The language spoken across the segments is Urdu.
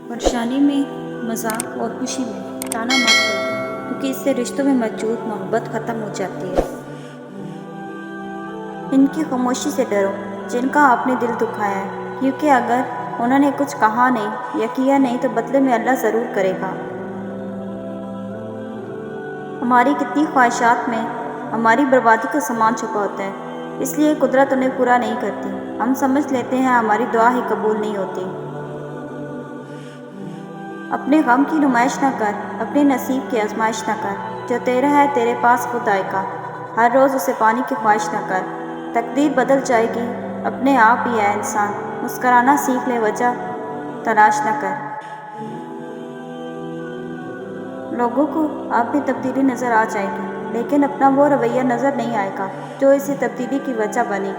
پریشانی میں، مذاق اور خوشی میں تانا مت دو، کیونکہ اس سے رشتوں میں موجود محبت ختم ہو جاتی ہے۔ ان کی خاموشی سے ڈرو جن کا آپ نے دل دکھایا ہے، کیونکہ اگر انہوں نے کچھ کہا نہیں یا کیا نہیں تو بدلے میں اللہ ضرور کرے گا۔ ہماری کتنی خواہشات میں ہماری بربادی کا سامان چھپا ہوتا ہے، اس لیے قدرت انہیں پورا نہیں کرتی۔ ہم سمجھ لیتے ہیں ہماری دعا ہی قبول نہیں ہوتی۔ اپنے غم کی نمائش نہ کر، اپنے نصیب کی آزمائش نہ کر۔ جو تیرا ہے تیرے پاس خود آئے گا، ہر روز اسے پانے کی خواہش نہ کر، تقدیر بدل جائے گی اپنے آپ ہی ہے انسان۔ مسکرانا سیکھ لے، وجہ تلاش نہ کر۔ لوگوں کو آپ میں تبدیلی نظر آ جائے گی، لیکن اپنا وہ رویہ نظر نہیں آئے گا جو اسی تبدیلی کی وجہ بنی۔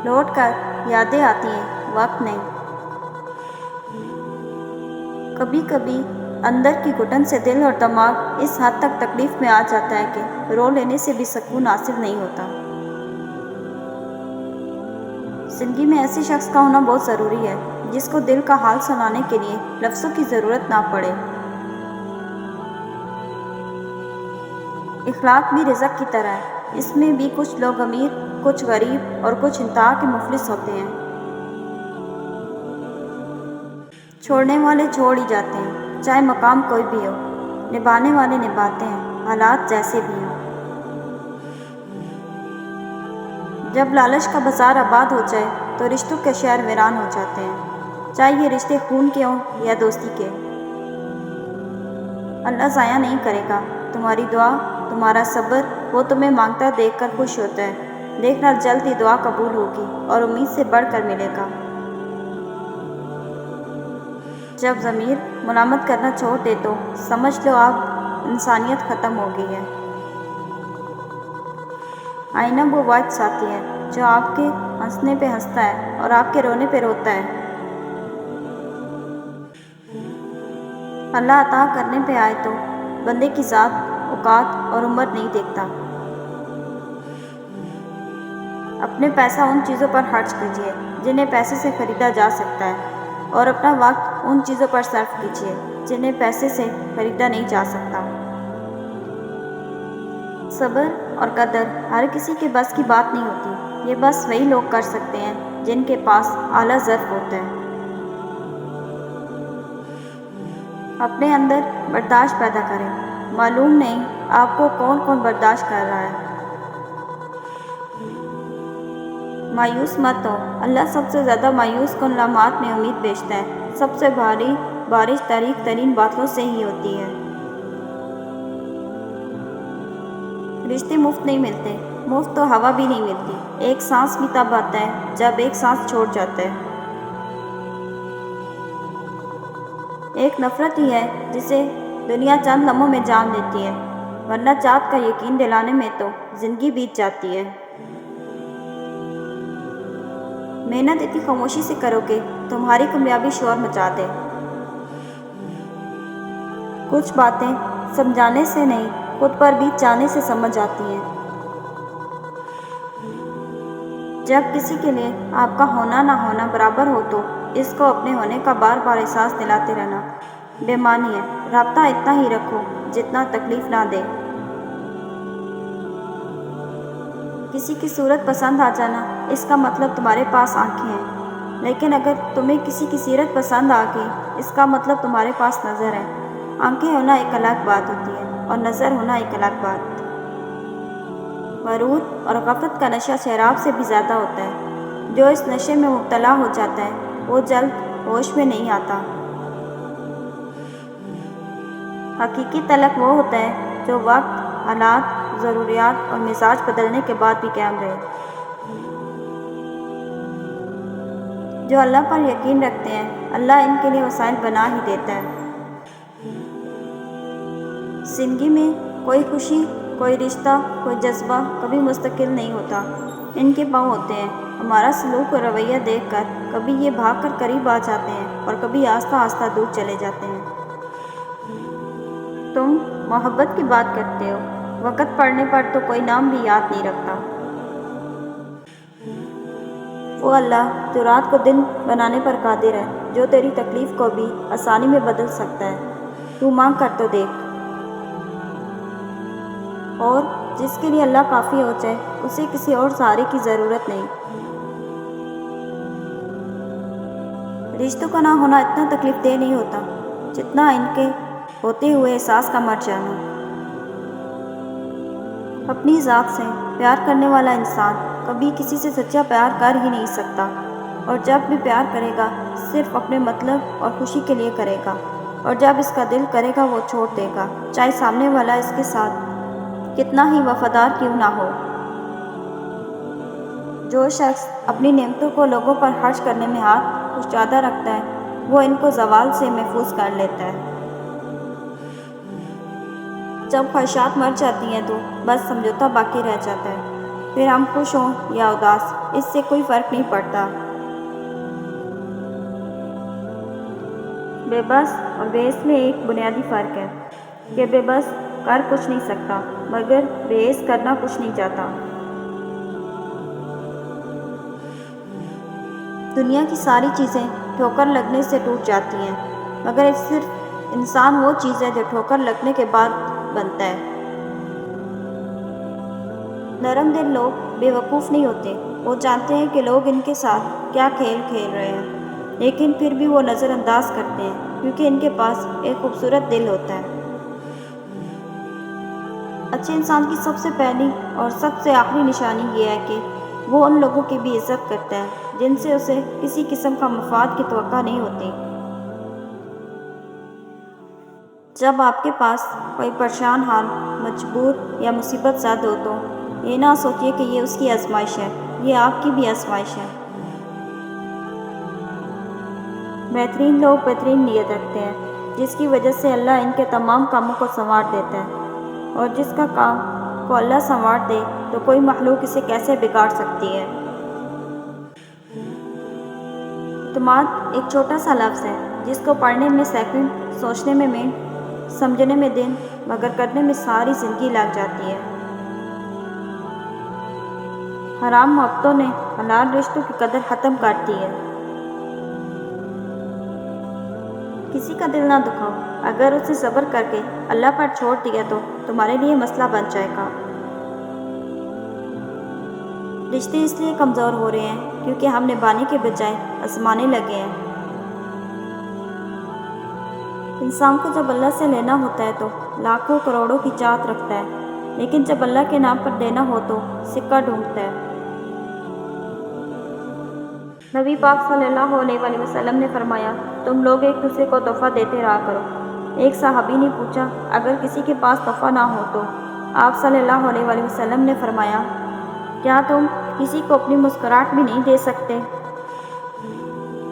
لوٹ کر یادیں آتی ہیں، وقت نہیں۔ کبھی کبھی اندر کی گھٹن سے دل اور دماغ اس حد تک تکلیف میں آ جاتا ہے کہ رو لینے سے بھی سکون حاصل نہیں ہوتا۔ زندگی میں ایسے شخص کا ہونا بہت ضروری ہے جس کو دل کا حال سنانے کے لیے لفظوں کی ضرورت نہ پڑے۔ اخلاق بھی رزق کی طرح ہے، اس میں بھی کچھ لوگ امیر، کچھ غریب اور کچھ انتہا کے مفلس ہوتے ہیں۔ چھوڑنے والے چھوڑ ہی جاتے ہیں، چاہے مقام کوئی بھی ہو۔ نبھانے والے نبھاتے ہیں، حالات جیسے بھی ہوں۔ جب لالچ کا بازار آباد ہو جائے تو رشتوں کے شہر ویران ہو جاتے ہیں، چاہے یہ رشتے خون کے ہوں یا دوستی کے۔ اللہ ضائع نہیں کرے گا تمہاری دعا، تمہارا صبر۔ وہ تمہیں مانگتا دیکھ کر خوش ہوتا ہے، دیکھنا جلد ہی دعا قبول ہوگی اور امید سے بڑھ کر ملے گا۔ جب ضمیر ملامت کرنا چھوڑ دے تو سمجھ لو اب انسانیت ختم ہو گئی ہے۔ آئینہ وہ واحد ساتھی ہے جو آپ کے ہنسنے پہ ہنستا ہے اور آپ کے رونے پہ روتا ہے۔ اللہ عطا کرنے پہ آئے تو بندے کی ذات، اوقات اور عمر نہیں دیکھتا۔ اپنے پیسہ ان چیزوں پر خرچ کیجیے جنہیں پیسے سے خریدا جا سکتا ہے، اور اپنا وقت ان چیزوں پر صرف کیجیے جنہیں پیسے سے خریدا نہیں جا سکتا۔ صبر اور قدر ہر کسی کے بس کی بات نہیں ہوتی، یہ بس وہی لوگ کر سکتے ہیں جن کے پاس اعلیٰ ظرف ہوتا ہے۔ اپنے اندر برداشت پیدا کریں، معلوم نہیں آپ کو کون کون برداشت کر رہا ہے۔ مایوس مت ہو، اللہ سب سے زیادہ مایوس کن لمحات میں امید بیچتا ہے۔ سب سے بھاری بارش تاریک ترین بادلوں سے ہی ہوتی ہے۔ رشتے مفت نہیں ملتے، مفت تو ہوا بھی نہیں ملتی۔ ایک سانس بھی تب آتا ہے جب ایک سانس چھوڑ جاتا ہے۔ ایک نفرت ہی ہے جسے دنیا چند لمحوں میں جان لیتی ہے، ورنہ ذات کا یقین دلانے میں تو زندگی بیت جاتی ہے۔ محنت اتنی خاموشی سے کرو کہ تمہاری کامیابی شور مچا دے۔ کچھ باتیں سمجھانے سے نہیں، خود پر بیت جانے سے سمجھ آتی ہیں۔ جب کسی کے لیے آپ کا ہونا نہ ہونا برابر ہو تو اس کو اپنے ہونے کا بار بار احساس دلاتے رہنا بے معنی ہے۔ رابطہ اتنا ہی رکھو جتنا تکلیف نہ دے۔ کسی کی صورت پسند آ جانا اس کا مطلب تمہارے پاس آنکھیں ہیں، لیکن اگر تمہیں کسی کی سیرت پسند آ گئی اس کا مطلب تمہارے پاس نظر ہے۔ آنکھیں ہونا ایک الگ بات ہوتی ہے اور نظر ہونا ایک الگ بات۔ غرور اور غفلت کا نشہ شراب سے بھی زیادہ ہوتا ہے۔ جو اس نشے میں مبتلا ہو جاتا ہے وہ جلد ہوش میں نہیں آتا۔ حقیقی طلق وہ ہوتا ہے جو وقت، حالات، ضروریات اور مزاج بدلنے کے بعد بھی قائم رہے۔ جو اللہ پر یقین رکھتے ہیں اللہ ان کے لیے وسائل بنا ہی دیتا ہے۔ زندگی میں کوئی خوشی، کوئی رشتہ، کوئی جذبہ کبھی مستقل نہیں ہوتا، ان کے پاؤں ہوتے ہیں۔ ہمارا سلوک اور رویہ دیکھ کر کبھی یہ بھاگ کر قریب آ جاتے ہیں اور کبھی آہستہ آہستہ دور چلے جاتے ہیں۔ تم محبت کی بات کرتے ہو، وقت پڑنے پر تو کوئی نام بھی یاد نہیں رکھتا۔ وہ اللہ جو رات کو دن بنانے پر قادر ہے، جو تیری تکلیف کو بھی آسانی میں بدل سکتا ہے، تو مانگ کر تو دیکھ۔ اور جس کے لیے اللہ کافی ہو جائے اسے کسی اور سہارے کی ضرورت نہیں۔ رشتوں کا نہ ہونا اتنا تکلیف دہ نہیں ہوتا جتنا ان کے ہوتے ہوئے احساس کا مر جانا۔ اپنی ذات سے پیار کرنے والا انسان کبھی کسی سے سچا پیار کر ہی نہیں سکتا، اور جب بھی پیار کرے گا صرف اپنے مطلب اور خوشی کے لیے کرے گا، اور جب اس کا دل کرے گا وہ چھوڑ دے گا، چاہے سامنے والا اس کے ساتھ کتنا ہی وفادار کیوں نہ ہو۔ جو شخص اپنی نعمتوں کو لوگوں پر خرچ کرنے میں ہاتھ کشادہ رکھتا ہے وہ ان کو زوال سے محفوظ کر لیتا ہے۔ جب خواہشات مر جاتی ہیں تو بس سمجھوتا باقی رہ جاتا ہے، پھر ہم خوش ہوں یا اداس اس سے کوئی فرق نہیں پڑتا۔ بے بس اور بے عز میں ایک بنیادی فرق ہے کہ بے بس کر کچھ نہیں سکتا مگر بے عز کرنا کچھ نہیں چاہتا۔ دنیا کی ساری چیزیں ٹھوکر لگنے سے ٹوٹ جاتی ہیں مگر صرف انسان وہ چیز ہے جو ٹھوکر لگنے کے بعد بنتا ہے۔ نرم دل لوگ بے وقوف نہیں ہوتے، وہ جانتے ہیں کہ لوگ ان کے ساتھ کیا کھیل کھیل رہے ہیں، لیکن پھر بھی وہ نظر انداز کرتے ہیں کیونکہ ان کے پاس ایک خوبصورت دل ہوتا ہے۔ اچھے انسان کی سب سے پہلی اور سب سے آخری نشانی یہ ہے کہ وہ ان لوگوں کی بھی عزت کرتا ہے جن سے اسے کسی قسم کا مفاد کی توقع نہیں ہوتی۔ جب آپ کے پاس کوئی پریشان حال، مجبور یا مصیبت زد ہو تو یہ نہ سوچیے کہ یہ اس کی آزمائش ہے، یہ آپ کی بھی آزمائش ہے۔ بہترین لوگ بہترین نیت رکھتے ہیں جس کی وجہ سے اللہ ان کے تمام کاموں کو سنوار دیتا ہے، اور جس کا کام کو اللہ سنوار دے تو کوئی مخلوق اسے کیسے بگاڑ سکتی ہے۔ اعتماد ایک چھوٹا سا لفظ ہے جس کو پڑھنے میں سیکنڈ، سوچنے میں منٹ، سمجھنے میں دن، مگر کرنے میں ساری زندگی لگ جاتی ہے۔ حرام محبتوں نے حلال رشتوں کی قدر ختم کر دی ہے۔ کسی کا دل نہ دکھاؤ، اگر اسے صبر کر کے اللہ پر چھوڑ دیا تو تمہارے لیے مسئلہ بن جائے گا۔ رشتے اس لیے کمزور ہو رہے ہیں کیونکہ ہم نبھانے کے بجائے آزمانے لگے ہیں۔ انسان کو جب اللہ سے لینا ہوتا ہے تو لاکھوں کروڑوں کی چاہت رکھتا ہے، لیکن جب اللہ کے نام پر دینا ہو تو سکہ ڈھونڈتا ہے۔ نبی پاک صلی اللہ علیہ وآلہ وسلم نے فرمایا، تم لوگ ایک دوسرے کو تحفہ دیتے رہا کرو۔ ایک صحابی نے پوچھا، اگر کسی کے پاس تحفہ نہ ہو تو؟ آپ صلی اللہ علیہ وآلہ وسلم نے فرمایا، کیا تم کسی کو اپنی مسکراہٹ بھی نہیں دے سکتے؟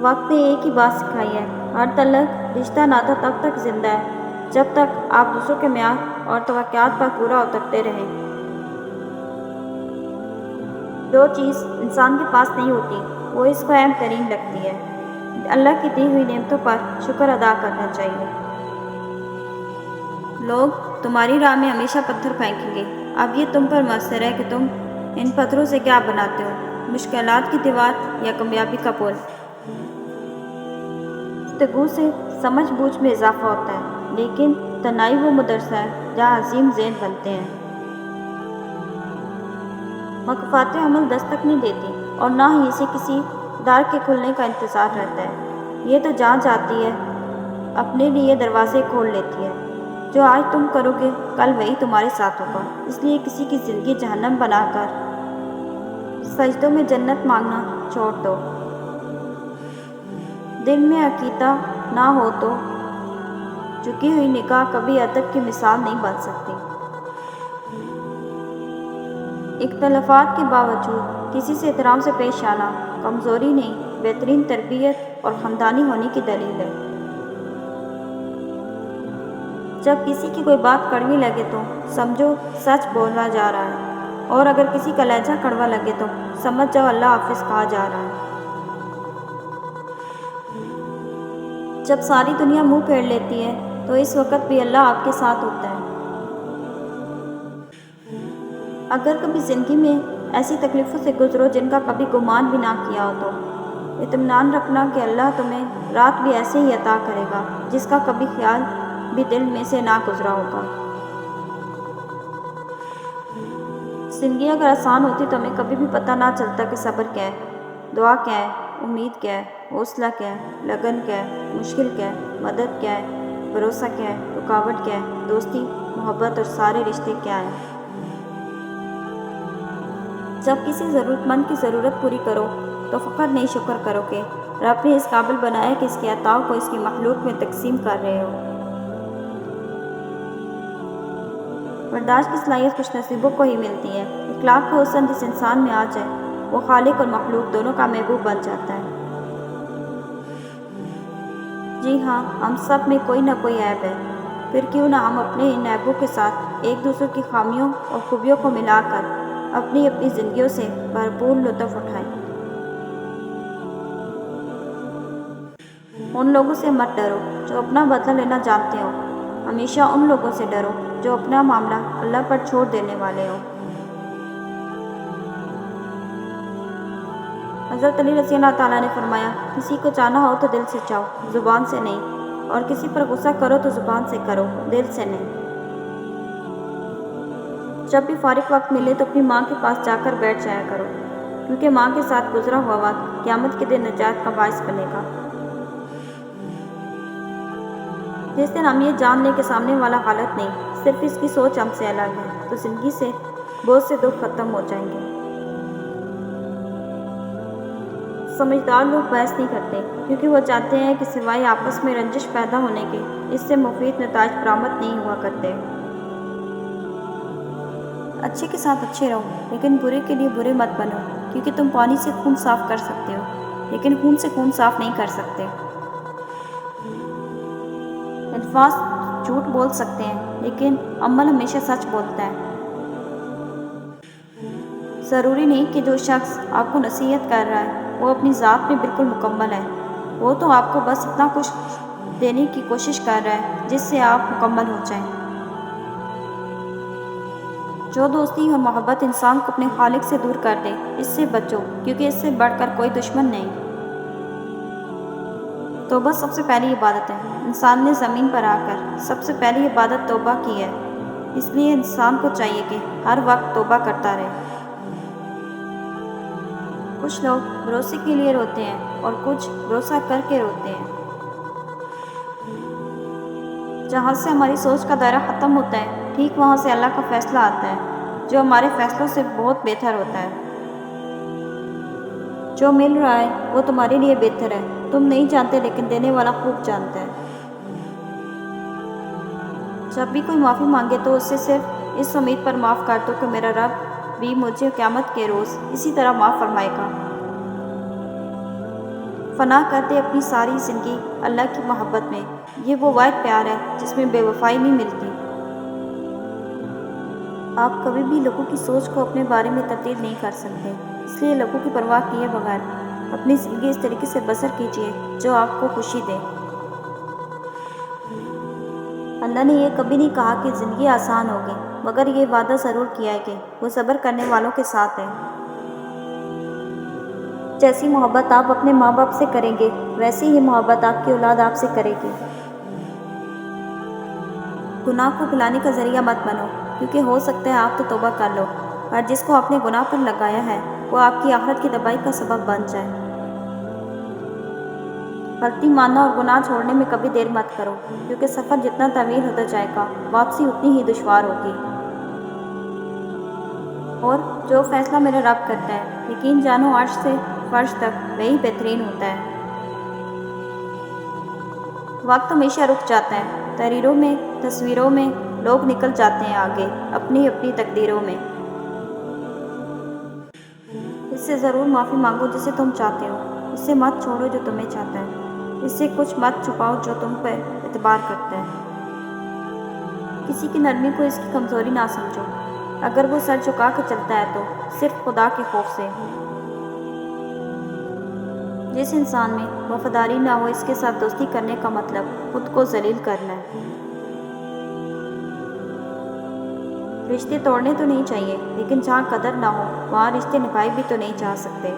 وقت نے ایک ہی بات سکھائی ہے، ہر تعلق، رشتہ، ناطہ تب تک زندہ ہے جب تک آپ دوسروں کے معیار اور توقعات پر پورا اترتے رہیں۔ جو چیز انسان کے پاس نہیں ہوتی وہ اس کو اہم ترین لگتی ہے۔ اللہ کی دی ہوئی نعمتوں پر شکر ادا کرنا چاہیے۔ لوگ تمہاری راہ میں ہمیشہ پتھر پھینکیں گے، اب یہ تم پر مؤثر ہے کہ تم ان پتھروں سے کیا بناتے ہو، مشکلات کی دیوار یا کامیابی کا پل۔ گفتگو سے سمجھ بوجھ میں اضافہ ہوتا ہے، لیکن تنہائی وہ مدرسہ ہے جہاں عظیم ذہن بنتے ہیں۔ مکافات عمل دستک نہیں دیتی اور نہ ہی اسے کسی در کے کھلنے کا انتظار رہتا ہے، یہ تو جہاں جاتی ہے اپنے لیے دروازے کھول لیتی ہے۔ جو آج تم کرو گے کل وہی تمہارے ساتھ ہوگا، اس لیے کسی کی زندگی جہنم بنا کر سجدوں میں جنت مانگنا چھوڑ دو۔ دل میں عقیدہ نہ ہو تو جھکی ہوئی نگاہ کبھی ادب کی مثال نہیں بن سکتی۔ اختلافات کے باوجود کسی سے احترام سے پیش آنا کمزوری نہیں، بہترین تربیت اور خاندانی ہونے کی دلیل ہے۔ جب کسی کی کوئی بات کڑوی لگے تو سمجھو سچ بولا جا رہا ہے، اور اگر کسی کا لہجہ کڑوا لگے تو سمجھ جاؤ اللہ حافظ کہا جا رہا ہے۔ جب ساری دنیا منہ پھیر لیتی ہے تو اس وقت بھی اللہ آپ کے ساتھ ہوتا ہے۔ اگر کبھی زندگی میں ایسی تکلیفوں سے گزرو جن کا کبھی گمان بھی نہ کیا ہو۔ تو اطمینان رکھنا کہ اللہ تمہیں رات بھی ایسے ہی عطا کرے گا جس کا کبھی خیال بھی دل میں سے نہ گزرا ہوگا۔ زندگی اگر آسان ہوتی تو ہمیں کبھی بھی پتہ نہ چلتا کہ صبر کیا ہے، دعا کیا ہے، امید کیا ہے، حوصلہ کیا ہے، لگن کیا ہے، مشکل کیا ہے، مدد کیا ہے، بھروسہ کیا ہے، رکاوٹ کیا ہے، دوستی، محبت اور سارے رشتے کیا ہیں۔ جب کسی ضرورت مند کی ضرورت پوری کرو تو فخر نہیں شکر کرو کہ رب نے اس قابل بنایا کہ اس کے عطاؤں کو اس کی مخلوق میں تقسیم کر رہے ہو۔ برداشت کی صلاحیت خوش نصیبوں کو ہی ملتی ہے۔ اخلاق کا حسن جس انسان میں آ جائے وہ خالق اور مخلوق دونوں کا محبوب بن جاتا ہے۔ جی ہاں، ہم سب میں کوئی نہ کوئی عیب ہے، پھر کیوں نہ ہم اپنے ان عیبوں کے ساتھ ایک دوسرے کی خامیوں اور خوبیوں کو ملا کر اپنی زندگیوں سے بھرپور لطف اٹھائیں۔ ان لوگوں سے مت ڈرو جو اپنا بدلہ لینا جانتے ہو، ہمیشہ ان لوگوں سے ڈرو جو اپنا معاملہ اللہ پر چھوڑ دینے والے ہو۔ حضرت علی رضی اللہ تعالیٰ نے فرمایا، کسی کو چاہنا ہو تو دل سے چاہو، زبان سے نہیں، اور کسی پر غصہ کرو تو زبان سے کرو، دل سے نہیں۔ جب بھی فارغ وقت ملے تو اپنی ماں کے پاس جا کر بیٹھ جایا کرو، کیونکہ ماں کے ساتھ گزرا ہوا وقت قیامت کے دن نجات کا باعث بنے گا۔ جس دن ہم یہ جان لیں کہ سامنے والا غلط نہیں، صرف اس کی سوچ ہم سے الگ ہے، تو زندگی سے بہت سے دکھ ختم ہو جائیں گے۔ سمجھدار لوگ بحث نہیں کرتے کیونکہ وہ چاہتے ہیں کہ سوائے آپس میں رنجش پیدا ہونے کے اس سے مفید نتائج برآمد نہیں ہوا کرتے۔ اچھے کے ساتھ اچھے رہو لیکن برے کے لیے برے مت بنو، کیونکہ تم پانی سے خون صاف کر سکتے ہو لیکن خون سے خون صاف نہیں کر سکتے۔ الفاظ جھوٹ بول سکتے ہیں لیکن عمل ہمیشہ سچ بولتا ہے۔ ضروری نہیں کہ جو شخص آپ کو نصیحت کر رہا ہے وہ اپنی ذات میں بالکل مکمل ہے، وہ تو آپ کو بس اتنا کچھ دینے کی کوشش کر رہا ہے جس سے آپ مکمل ہو جائیں۔ جو دوستی اور محبت انسان کو اپنے خالق سے دور کر دے، اس سے بچو، کیونکہ اس سے بڑھ کر کوئی دشمن نہیں۔ توبہ سب سے پہلی عبادت ہے۔ انسان نے زمین پر آ کر سب سے پہلی عبادت توبہ کی ہے، اس لیے انسان کو چاہیے کہ ہر وقت توبہ کرتا رہے۔ کچھ لوگ بھروسے کے لیے روتے ہیں اور کچھ بھروسہ کر کے روتے ہیں۔ جہاں سے ہماری سوچ کا دائرہ ختم ہوتا ہے، ٹھیک وہاں سے اللہ کا فیصلہ آتا ہے جو ہمارے فیصلوں سے بہت بہتر ہوتا ہے۔ جو مل رہا ہے وہ تمہارے لیے بہتر ہے، تم نہیں جانتے لیکن دینے والا خوب جانتا ہے۔ جب بھی کوئی معافی مانگے تو اس سے صرف اس امید پر معاف کر دو کہ میرا رب بھی مجھے قیامت کے روز اسی طرح معاف فرمائے گا۔ فنا کر دے اپنی ساری زندگی اللہ کی محبت میں، یہ وہ واحد پیار ہے جس میں بے وفائی نہیں ملتی۔ آپ کبھی بھی لوگوں کی سوچ کو اپنے بارے میں تبدیل نہیں کر سکتے، اس لیے لوگوں کی پرواہ کیے بغیر اپنی زندگی اس طریقے سے بسر کیجیے جو آپ کو خوشی دے۔ اللہ نے یہ کبھی نہیں کہا کہ زندگی آسان ہوگی، مگر یہ وعدہ ضرور کیا ہے کہ وہ صبر کرنے والوں کے ساتھ ہے۔ جیسی محبت آپ اپنے ماں باپ سے کریں گے ویسی ہی محبت آپ کی اولاد آپ سے کرے گی۔ گناہ کو بھلانے کا ذریعہ مت بنو، کیونکہ ہو سکتا ہے آپ تو توبہ کر لو اور جس کو آپ نے گناہ پر لگایا ہے وہ آپ کی آخرت کی تباہی کا سبب بن جائے۔ غلطی ماننا اور گناہ چھوڑنے میں کبھی دیر مت کرو، کیونکہ سفر جتنا طویل ہوتا جائے گا واپسی اتنی ہی دشوار ہوگی۔ اور جو فیصلہ میرا رب کرتا ہے، یقین جانو عرش سے فرش تک وہی بہترین ہوتا ہے۔ وقت ہمیشہ رک جاتا ہے، تحریروں میں، تصویروں میں لوگ نکل جاتے ہیں آگے اپنی اپنی تقدیروں میں۔ اس سے ضرور معافی مانگو جسے تم چاہتے ہو، اس سے مت چھوڑو جو تمہیں چاہتا ہے، اس سے کچھ مت چھپاؤ جو تم پر اعتبار کرتا ہے۔ کسی کی نرمی کو اس کی کمزوری نہ سمجھو، اگر وہ سر جھکا کے چلتا ہے تو صرف خدا کے خوف سے۔ جس انسان میں وفاداری نہ ہو اس کے ساتھ دوستی کرنے کا مطلب خود کو ذلیل کرنا ہے۔ رشتے توڑنے تو نہیں چاہیے، لیکن جہاں قدر نہ ہو وہاں رشتے نبھائے بھی تو نہیں جا سکتے۔